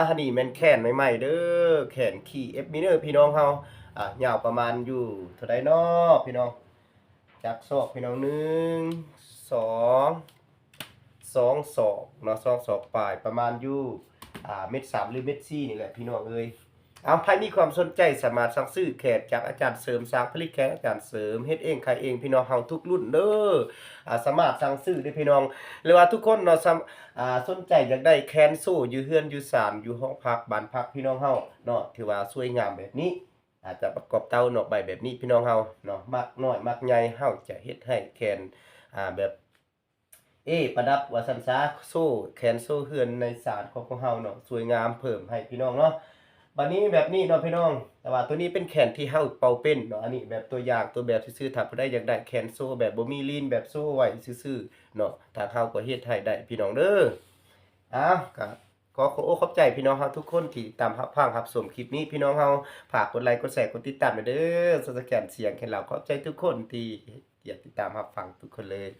อันนี้แม่นแขนใหม่ๆเด้อแขนขี่ F Miner พี่น้องเฮายาวประมาณอยู่เท่าใดน้อพี่น้องจักศอกพี่น้อง1 2 2ศอกเนาะ2ศอกปลายประมาณอยู่เม็ด3หรือเม็ด4นี่แหละพี่น้องเอ้ยเอาใครมีความสนใจสามารถสั่งซื้อแขนจากอาจารย์เสริมสร้างผลิตแขนอาจารย์เสริมเฮ็ดเองขายเองพี่น้องเฮาทุกรุ่นเด้อสามารถสั่งซื้อได้พี่น้องหรือว่าทุกคนเนาะสนใจอยากได้แขนโซ่อยู่เฮือนอยู่ศาลอยู่ห้องพักบ้านพักพี่น้องเฮาเนาะถือว่าสวยงามแบบนี้อาจจะประกอบเตาหนอกใบแบบนี้พี่น้องเฮาเนาะมักน้อยมักใหญ่เฮาจะเฮ็ดให้แขนแบบประดับว่าซั่นซะโซ่แขนโซ่เฮือนในศาลของเฮาเนาะสวยงามเพิ่มให้พี่น้องเนาะบัดนี้แบบนี้เนาะพี่น้องแต่ว่าตัวนี้เป็นแขนที่เฮาเป่าเป็นเนาะอันนี้แบบตัวอย่างตัวแบบซื่อๆถ้าผู้ใดอยากได้แขนโซ่แบบบ่มีลีนแบบโซ่ไว้ซื่อๆเนาะทางเฮาก็เฮ็ดให้ได้พี่น้องเด้ออ้าวก็ขอขอบใจพี่น้องเฮาทุกคนที่ตามรับฟังรับชมคลิปนี้พี่น้องเฮาฝากกดไลค์กดแชร์กดติดตามด้วยเด้อสแกนเสียงให้เราขอบใจทุกคนที่อยากติดตามรับฟังทุกคนเลย